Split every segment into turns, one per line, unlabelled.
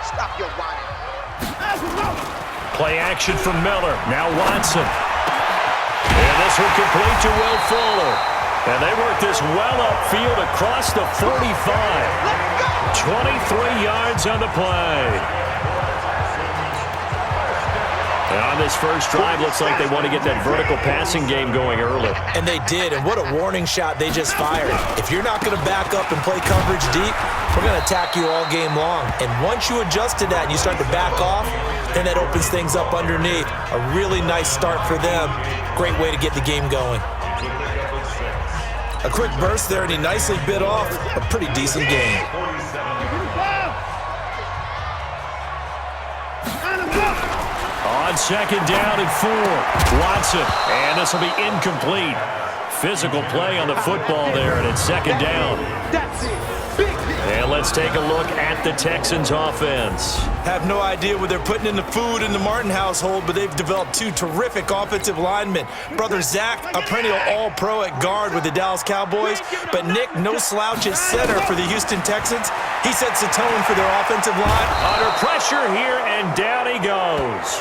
Stop your whining.
Play action from Miller. Now Watson. And this one complete to Will Fuller. And they work this well upfield across the 45. 23 yards on the play. And on this first drive, looks like they want to get that vertical passing game going early.
And they did, and what a warning shot they just fired. If you're not going to back up and play coverage deep, we're going to attack you all game long. And once you adjust to that and you start to back off, then that opens things up underneath. A really nice start for them. Great way to get the game going. A quick burst there, and he nicely bit off a pretty decent game.
On second down and 4, Watson, and this will be incomplete. Physical play on the football there, and it's second down. And let's take a look at the Texans' offense.
Have no idea what they're putting in the food in the Martin household, but they've developed two terrific offensive linemen. Brother Zach, a perennial all-pro at guard with the Dallas Cowboys, but Nick, no slouch at center for the Houston Texans. He sets the tone for their offensive line.
Under pressure here, and down he goes.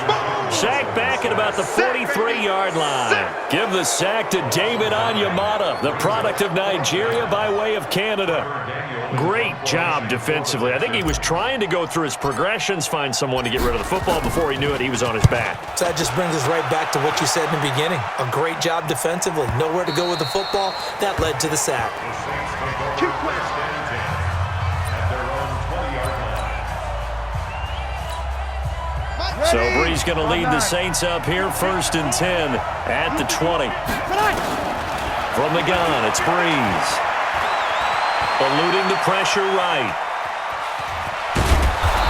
Sack back at about the 43-yard line. Give the sack to David Onyemata, the product of Nigeria by way of Canada. Great job defensively. I think he was trying to go through his progressions, find someone to get rid of the football. Before he knew it, he was on his back.
So that just brings us right back to what you said in the beginning. A great job defensively. Nowhere to go with the football. That led to the sack.
So Brees going to lead the Saints up here, 1st and 10 at the 20. From the gun, it's Brees. Eluding the pressure right.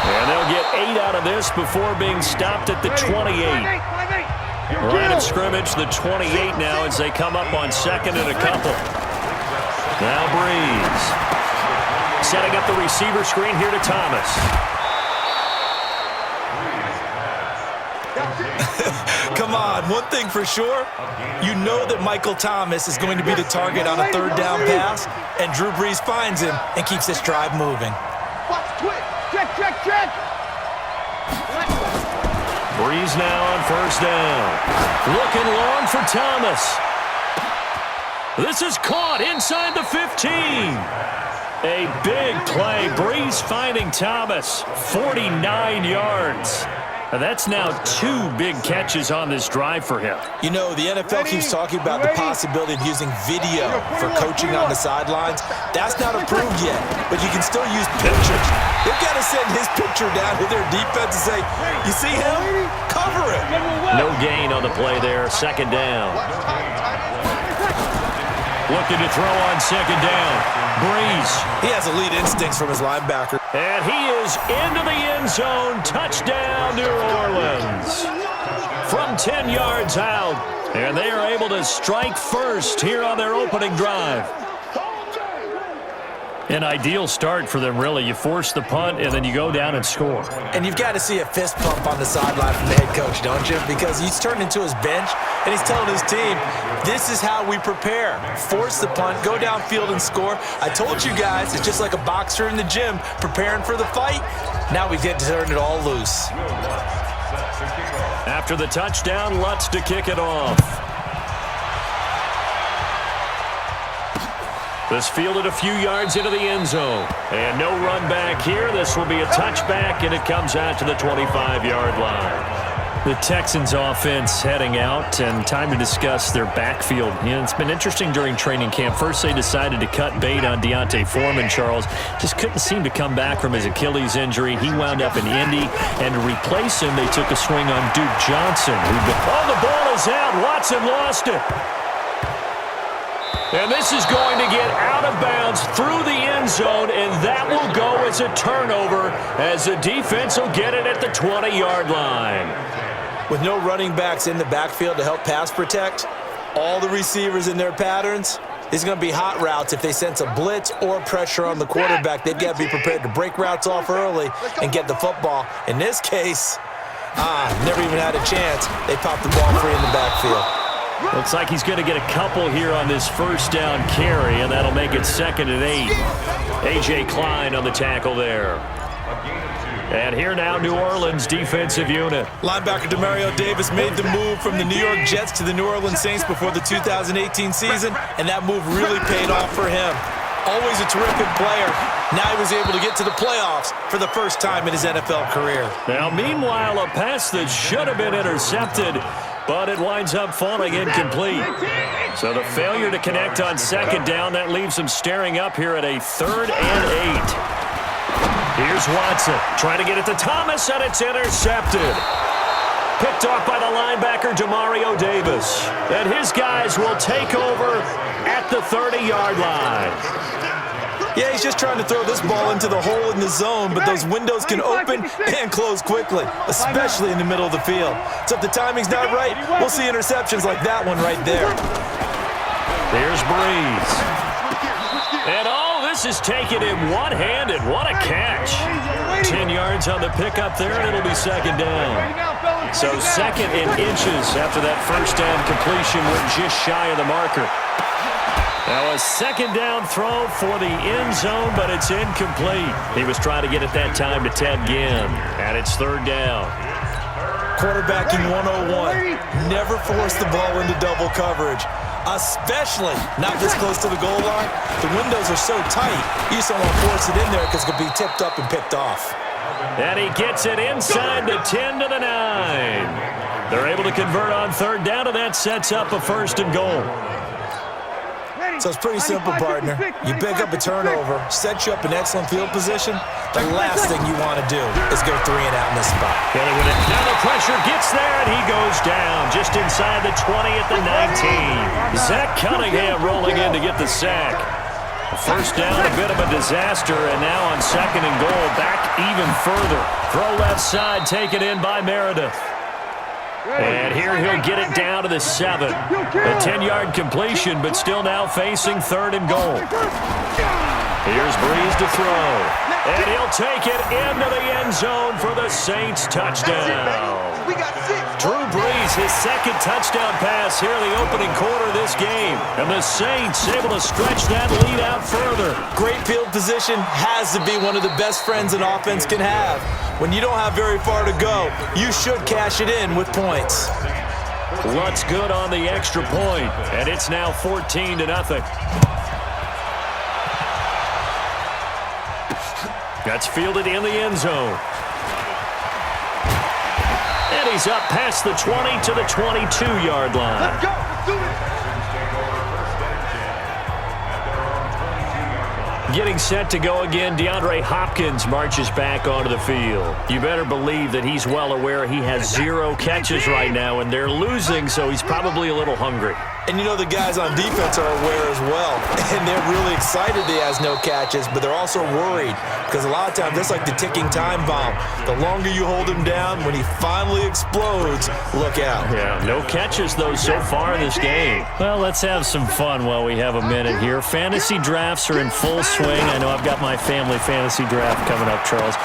And they'll get 8 out of this before being stopped at the 28. Line of scrimmage, the 28 now as they come up on 2nd and a couple. Now Brees. Setting up the receiver screen here to Thomas.
Come on, one thing for sure, you know that Michael Thomas is going to be the target on a 3rd down pass, and Drew Brees finds him and keeps this drive moving.
Brees now on 1st down. Looking long for Thomas. This is caught inside the 15. A big play. Brees finding Thomas. 49 yards. That's now 2 big catches on this drive for him.
You know, the NFL keeps talking about the possibility of using video for coaching on the sidelines. That's not approved yet, but you can still use pictures. They've got to send his picture down to their defense and say, you see him? Cover it.
No gain on the play there. 2nd down. Looking to throw on 2nd down. Brees.
He has elite instincts from his linebacker.
And he is into the end zone. Touchdown, New Orleans. From 10 yards out. And they are able to strike first here on their opening drive. An ideal start for them, really. You force the punt, and then you go down and score.
And you've got to see a fist pump on the sideline from the head coach, don't you? Because he's turned into his bench, and he's telling his team, this is how we prepare. Force the punt, go downfield and score. I told you guys, it's just like a boxer in the gym preparing for the fight. Now we get to turn it all loose.
After the touchdown, Lutz to kick it off. This fielded a few yards into the end zone. And no run back here. This will be a touchback, and it comes out to the 25-yard line. The Texans offense heading out, and time to discuss their backfield. You know, it's been interesting during training camp. First, they decided to cut bait on D'Onta Foreman, Charles. Just couldn't seem to come back from his Achilles injury. He wound up in Indy, and to replace him, they took a swing on Duke Johnson. Oh, the ball is out. Watson lost it. And this is going to get out of bounds through the end zone, and that will go as a turnover as the defense will get it at the 20-yard line.
With no running backs in the backfield to help pass protect, all the receivers in their patterns, these are going to be hot routes. If they sense a blitz or pressure on the quarterback, they've got to be prepared to break routes off early and get the football. In this case, never even had a chance. They popped the ball free in the backfield.
Looks like he's going to get a couple here on this first down carry, and that'll make it 2nd and 8. A.J. Klein on the tackle there. And here now, New Orleans defensive unit.
Linebacker Demario Davis made the move from the New York Jets to the New Orleans Saints before the 2018 season, and that move really paid off for him. Always a terrific player. Now he was able to get to the playoffs for the first time in his NFL career.
Now, meanwhile, a pass that should have been intercepted, but it winds up falling incomplete. So the failure to connect on 2nd down, that leaves him staring up here at a 3rd and 8. Here's Watson trying to get it to Thomas, and it's intercepted. Picked off by the linebacker, Demario Davis. And his guys will take over at the 30-yard line.
Yeah, he's just trying to throw this ball into the hole in the zone, but those windows can open and close quickly, especially in the middle of the field. So if the timing's not right, we'll see interceptions like that one right there.
Here's Breeze. And this is taken in one-handed. What a catch. 10 yards on the pickup there, and it'll be 2nd down. So 2nd in inches after that first down completion went just shy of the marker. Now a 2nd down throw for the end zone, but it's incomplete. He was trying to get it that time to Ted Ginn, and it's 3rd down.
Quarterbacking 101. Never force the ball into double coverage, especially not this close to the goal line. The windows are so tight, you just don't want to force it in there because it could be tipped up and picked off.
And he gets it inside the 10 to the 9. They're able to convert on 3rd down, and that sets up a 1st and goal.
So it's pretty simple, partner. You pick up a turnover, set you up in excellent field position. The last thing you want to do is go 3 and out in this spot.
Now the pressure gets there, and he goes down just inside the 20 at the 19. Zach Cunningham rolling in to get the sack. First down, a bit of a disaster, and now on 2nd and goal, back even further. Throw left side, taken in by Meredith. And here he'll get it down to the 7. A 10-yard completion, but still now facing 3rd and goal. Here's Breeze to throw. And he'll take it into the end zone for the Saints touchdown. Drew Brees, his 2nd touchdown pass here in the opening quarter of this game. And the Saints able to stretch that lead out further.
Great field position has to be one of the best friends an offense can have. When you don't have very far to go, you should cash it in with points.
Lutz good on the extra point, and it's now 14-0. That's fielded in the end zone. And he's up past the 20 to the 22-yard line.
Let's go. Let's do it.
Getting set to go again, DeAndre Hopkins marches back onto the field. You better believe that he's well aware he has 0 catches right now, and they're losing, so he's probably a little hungry.
And you know the guys on defense are aware as well. And they're really excited he has no catches, but they're also worried because a lot of times that's like the ticking time bomb. The longer you hold him down, when he finally explodes, look out.
Yeah, no catches, though, so far in this game. Well, let's have some fun while we have a minute here. Fantasy drafts are in full swing. I know I've got my family fantasy draft coming up, Charles.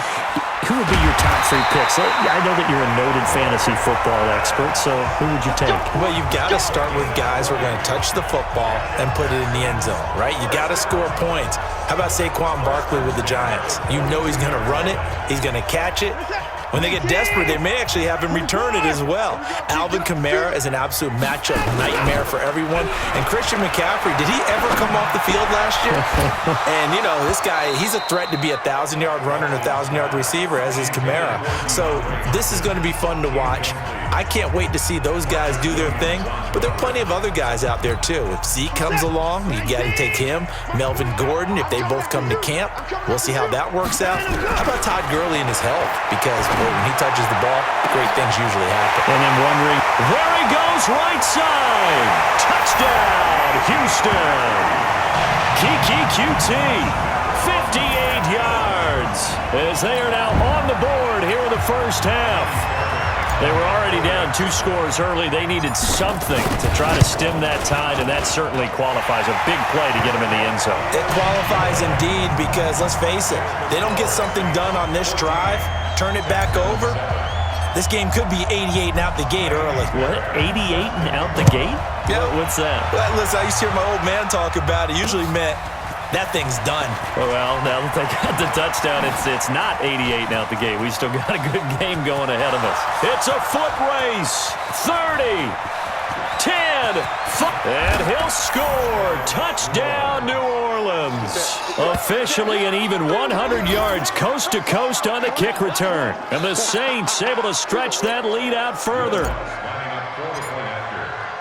Who would be your top 3 picks? I know that you're a noted fantasy football expert, so who would you take?
Well, you've got to start with guys who are going to touch the football and put it in the end zone, right? You got to score points. How about Saquon Barkley with the Giants? You know he's going to run it. He's going to catch it. When they get desperate, they may actually have him return it as well. Alvin Kamara is an absolute matchup nightmare for everyone. And Christian McCaffrey, did he ever come off the field last year? And, you know, this guy, he's a threat to be a 1,000-yard runner and a 1,000-yard receiver, as is Kamara. So this is going to be fun to watch. I can't wait to see those guys do their thing. But there are plenty of other guys out there, too. If Zeke comes along, you got to take him. Melvin Gordon, if they both come to camp, we'll see how that works out. How about Todd Gurley and his health? Because when he touches the ball, great things usually happen.
And I'm wondering, there he goes, right side. Touchdown, Houston. Kiki QT, 58 yards, as they are now on the board here in the first half. They were already down 2 scores early. They needed something to try to stem that tide, and that certainly qualifies. A big play to get them in the end zone.
It qualifies indeed because, let's face it, they don't get something done on this drive, turn it back over, This game could be 88 and out the gate early.
What? 88 and out the gate?
Yeah.
What's that?
Well, listen, I used to hear my old man talk about it. Usually meant that thing's done.
Well, now that they got the touchdown, it's not 88 and out the gate. We still got a good game going ahead of us. It's a foot race. 30, 10, 5, and he'll score. Touchdown, New Orleans. Officially an even 100 yards coast to coast on the kick return. And the Saints able to stretch that lead out further.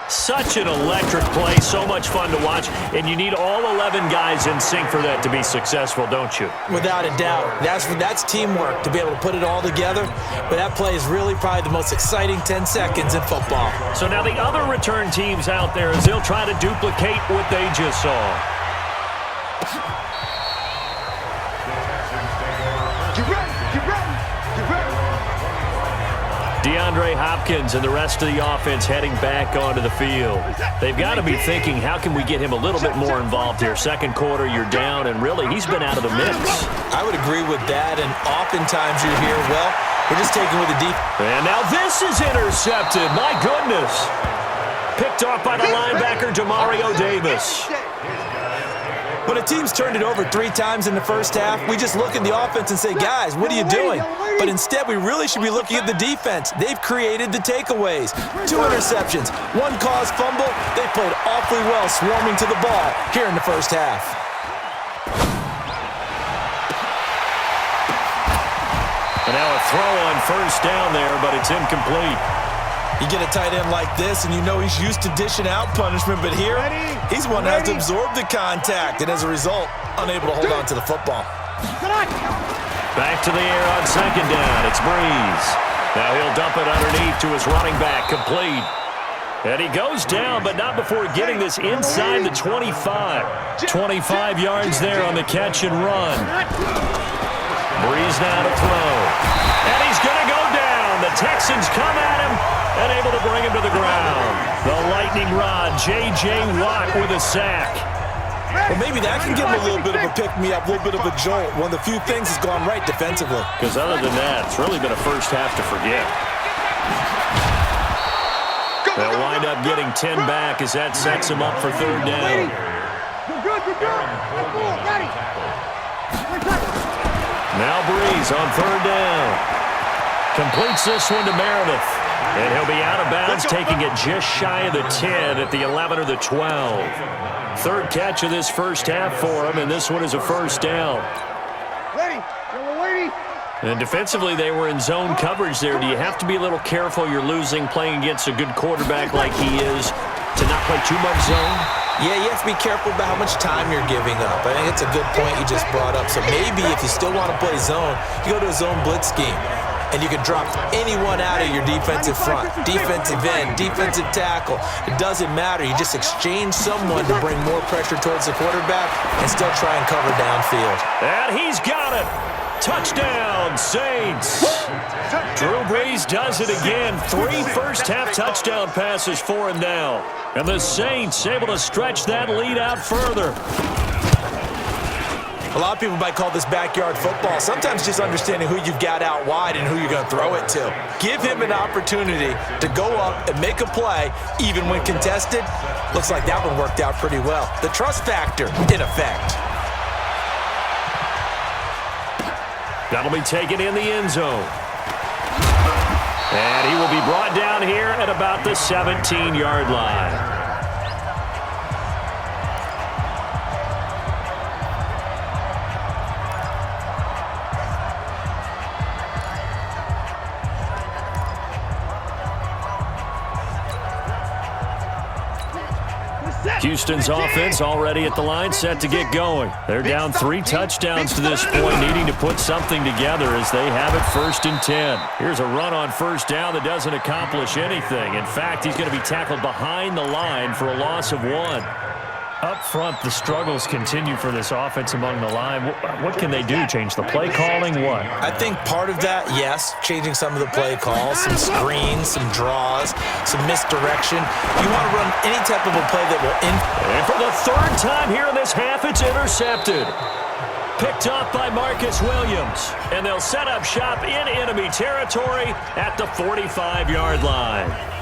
Such an electric play, so much fun to watch, and you need all 11 guys in sync for that to be successful, don't you?
Without a doubt. That's teamwork, to be able to put it all together. But that play is really probably the most exciting 10 seconds in football.
So now the other return teams out there, as they'll try to duplicate what they just saw. DeAndre Hopkins and the rest of the offense heading back onto the field. They've got to be thinking, how can we get him a little bit more involved here? Second quarter, you're down, and really, he's been out of the mix.
I would agree with that, and oftentimes you're here, well, we're just taking with the deep.
And now this is intercepted. My goodness. Picked off by the linebacker, Demario Davis.
When a team's turned it over 3 times in the first half, we just look at the offense and say, guys, what are you doing? But instead, we really should be looking at the defense. They've created the takeaways. 2 interceptions, 1 caused fumble. They played awfully well swarming to the ball here in the first half.
And now a throw on first down there, but it's incomplete.
You get a tight end like this, and you know he's used to dishing out punishment, but here, he's one that has to absorb the contact, and as a result, unable to hold on to the football.
Back to the air on second down. It's Breeze. Now he'll dump it underneath to his running back, complete. And he goes down, but not before getting this inside the 25. 25 yards there on the catch and run. Breeze now to throw. And he's going to go down. The Texans come at him and able to bring him to the ground. The lightning rod, J.J. Watt with a sack.
Well, maybe that can give him a little bit of a pick-me-up, a little bit of a jolt. One of the few things has gone right defensively.
Because other than that, it's really been a first half to forget. They'll wind up getting 10 back as that sets him up for third down. Now Breeze on third down. Completes this one to Meredith. And he'll be out of bounds, taking it just shy of the 10 at the 11 or the 12. Third catch of this first half for him, and this one is a first down. And defensively, they were in zone coverage there. Do you have to be a little careful? You're losing, playing against a good quarterback like he is, to not play too much zone?
Yeah, you have to be careful about how much time you're giving up. I think it's a good point you just brought up. So maybe if you still want to play zone, you go to a zone blitz scheme. And you can drop anyone out of your defensive front, defensive end, defensive tackle. It doesn't matter. You just exchange someone to bring more pressure towards the quarterback and still try and cover downfield.
And he's got it. Touchdown, Saints. Drew Brees does it again. 3 first-half touchdown passes for him now. And the Saints able to stretch that lead out further.
A lot of people might call this backyard football. Sometimes just understanding who you've got out wide and who you're going to throw it to. Give him an opportunity to go up and make a play, even when contested. Looks like that one worked out pretty well. The trust factor in effect.
That'll be taken in the end zone. And he will be brought down here at about the 17-yard line. Houston's offense already at the line, set to get going. They're down 3 touchdowns to this point, needing to put something together as they have it 1st and 10. Here's a run on first down that doesn't accomplish anything. In fact, he's going to be tackled behind the line for a loss of 1. Up front, the struggles continue for this offense among the line. What can they do? Change the play calling? What?
I think part of that, yes, changing some of the play calls, some screens, some draws, some misdirection. You want to run any type of a play that will...
And for the 3rd time here in this half, it's intercepted. Picked off by Marcus Williams. And they'll set up shop in enemy territory at the 45-yard line.